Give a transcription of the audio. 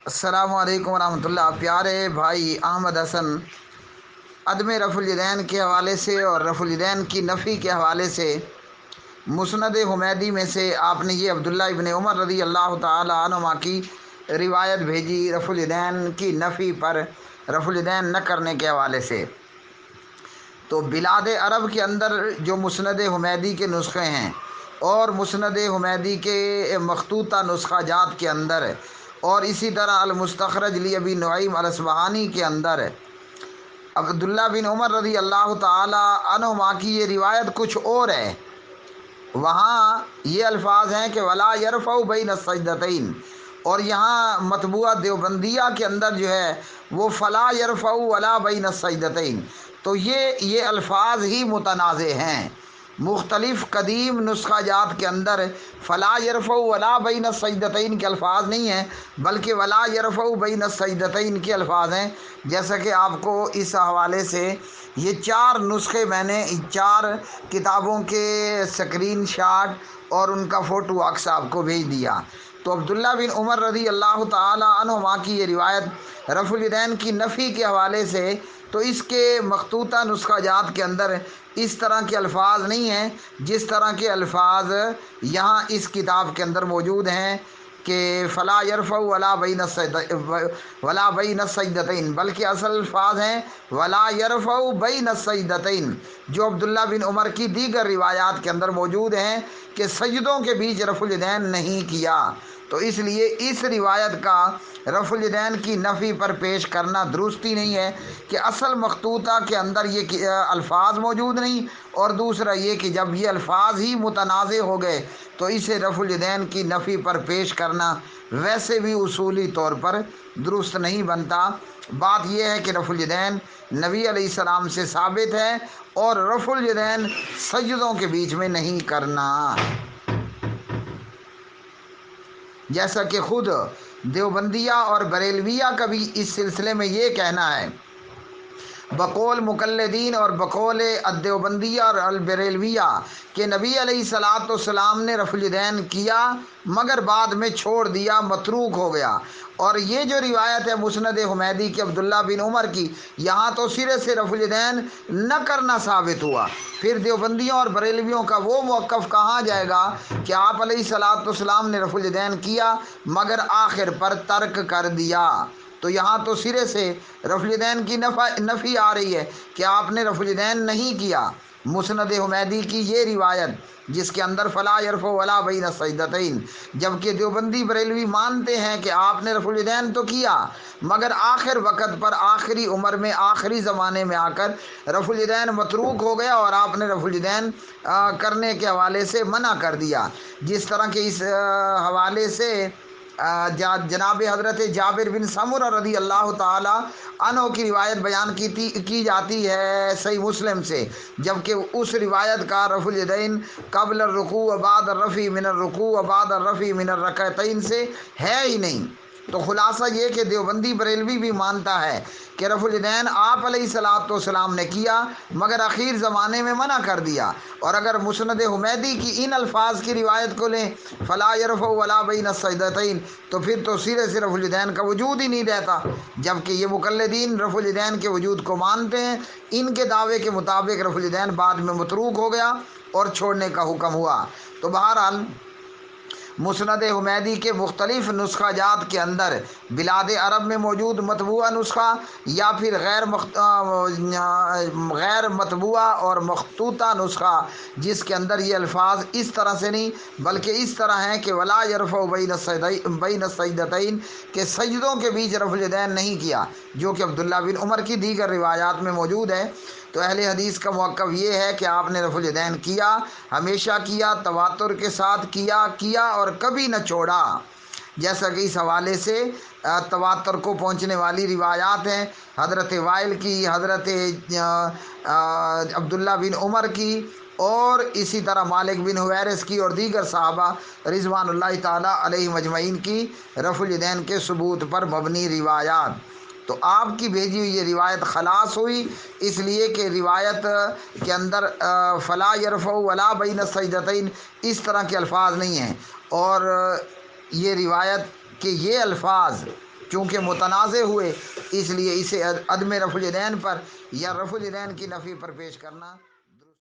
السلام علیکم ورحمۃ اللہ۔ پیارے بھائی احمد حسن، عدم رفع الیدین کے حوالے سے اور رفع الیدین کی نفی کے حوالے سے مسند حمیدی میں سے آپ نے یہ عبداللہ ابن عمر رضی اللہ تعالی عنہما کی روایت بھیجی رفع الیدین کی نفی پر، رفع الیدین نہ کرنے کے حوالے سے۔ تو بلاد عرب کے اندر جو مسند حمیدی کے نسخے ہیں اور مسند حمیدی کے مخطوطہ نسخہ جات کے اندر، اور اسی طرح المستخرج لابی نعیم الاصبہانی کے اندر عبداللہ بن عمر رضی اللہ تعالی عنہما کی یہ روایت کچھ اور ہے۔ وہاں یہ الفاظ ہیں کہ ولا یرفع بین السجدتین، اور یہاں مطبوعہ دیوبندیہ کے اندر جو ہے وہ فلا یرفع ولا بین السجدتین۔ تو یہ الفاظ ہی متنازع ہیں۔ مختلف قدیم نسخہ جات کے اندر فلا یرفع ولا بین السجدتین کے الفاظ نہیں ہیں، بلکہ ولا یرفع بین السجدتین کے الفاظ ہیں۔ جیسا کہ آپ کو اس حوالے سے یہ 4 نسخے میں نے 4 کتابوں کے سکرین شاٹ اور ان کا فوٹو عکس آپ کو بھیج دیا۔ تو عبداللہ بن عمر رضی اللہ تعالی عنہما کی یہ روایت رفع الیدین کی نفی کے حوالے سے، تو اس کے مخطوطہ نسخہ جات کے اندر اس طرح کے الفاظ نہیں ہیں جس طرح کے الفاظ یہاں اس کتاب کے اندر موجود ہیں کہ فلا یرفع ولا بین السجدتین، بلکہ اصل الفاظ ہیں ولا یرفع بین السجدتین، جو عبداللہ بن عمر کی دیگر روایات کے اندر موجود ہیں کہ سجدوں کے بیچ رفع الیدین نہیں کیا۔ تو اس لیے اس روایت کا رفع الیدین کی نفی پر پیش کرنا درستی نہیں ہے کہ اصل مخطوطہ کے اندر یہ الفاظ موجود نہیں، اور دوسرا یہ کہ جب یہ الفاظ ہی متنازع ہو گئے تو اسے رفع الیدین کی نفی پر پیش کرنا ویسے بھی اصولی طور پر درست نہیں بنتا۔ بات یہ ہے کہ رفع الیدین نبی علیہ السلام سے ثابت ہے، اور رفع الیدین سجدوں کے بیچ میں نہیں کرنا، جیسا کہ خود دیوبندیہ اور بریلویہ کا بھی اس سلسلے میں یہ کہنا ہے، بقول مقلدین اور بقول الدیوبندیہ اور البریلویہ، کہ نبی علیہ الصلاۃ والسلام نے رفع الیدین کیا مگر بعد میں چھوڑ دیا، متروک ہو گیا۔ اور یہ جو روایت ہے مسند حمیدی کی عبداللہ بن عمر کی، یہاں تو سرے سے رفع الیدین نہ کرنا ثابت ہوا، پھر دیوبندیوں اور بریلویوں کا وہ موقف کہاں جائے گا کہ آپ علیہ الصلاۃ والسلام نے رفع الیدین کیا مگر آخر پر ترک کر دیا۔ تو یہاں تو سرے سے رفع الیدین کی نفی آ رہی ہے کہ آپ نے رفع الیدین نہیں کیا۔ مسند حمیدی کی یہ روایت جس کے اندر فلا یرفع ولا بین السجدتین، جبکہ دیوبندی بریلوی مانتے ہیں کہ آپ نے رفع الیدین تو کیا مگر آخر وقت پر، آخری عمر میں، آخری زمانے میں آ کر رفع الیدین متروک ہو گیا اور آپ نے رفع الیدین کرنے کے حوالے سے منع کر دیا۔ جس طرح کہ اس حوالے سے جناب حضرت جابر بن سمرہ رضی اللہ تعالی عنہ کی روایت بیان کی جاتی ہے صحیح مسلم سے، جبکہ اس روایت کا رفع الیدین قبل الرکوع و بعد الرفع من الرکوع و بعد الرفع من الرکعتین سے ہے ہی نہیں۔ تو خلاصہ یہ کہ دیوبندی بریلوی بھی مانتا ہے کہ رفع الیدین آپ علیہ الصلاۃ والسلام نے کیا مگر اخیر زمانے میں منع کر دیا۔ اور اگر مسند حمیدی کی ان الفاظ کی روایت کو لیں فلا یرفع ولا بین السجدتین، تو پھر تو سرے سے رفع الیدین کا وجود ہی نہیں رہتا، جبکہ یہ مقلدین رفع الیدین کے وجود کو مانتے ہیں۔ ان کے دعوے کے مطابق رفع الیدین بعد میں متروک ہو گیا اور چھوڑنے کا حکم ہوا۔ تو بہرحال مسند حمیدی کے مختلف نسخہ جات کے اندر بلاد عرب میں موجود مطبوعہ نسخہ یا پھر غیر مطبوعہ اور مخطوطہ نسخہ جس کے اندر یہ الفاظ اس طرح سے نہیں بلکہ اس طرح ہیں کہ ولا یرفع بین السجدتین، کہ سجدوں کے بیچ رفع الیدین نہیں کیا، جو کہ عبداللہ بن عمر کی دیگر روایات میں موجود ہے۔ تو اہل حدیث کا موقف یہ ہے کہ آپ نے رفع الیدین کیا، ہمیشہ کیا، تواتر کے ساتھ کیا اور کبھی نہ چھوڑا، جیسا کہ اس حوالے سے تواتر کو پہنچنے والی روایات ہیں حضرت وائل کی، حضرت عبداللہ بن عمر کی، اور اسی طرح مالک بن حویرث کی اور دیگر صحابہ رضوان اللہ تعالی علیہم اجمعین کی رفع الیدین کے ثبوت پر مبنی روایات۔ تو آپ کی بھیجی ہوئی یہ روایت خلاص ہوئی اس لیے کہ روایت کے اندر فلا یرفع ولا بین السجدتین اس طرح کے الفاظ نہیں ہیں، اور یہ روایت کے یہ الفاظ چونکہ متنازع ہوئے اس لیے اسے عدم رفع الیدین پر یا رفع الیدین کی نفی پر پیش کرنا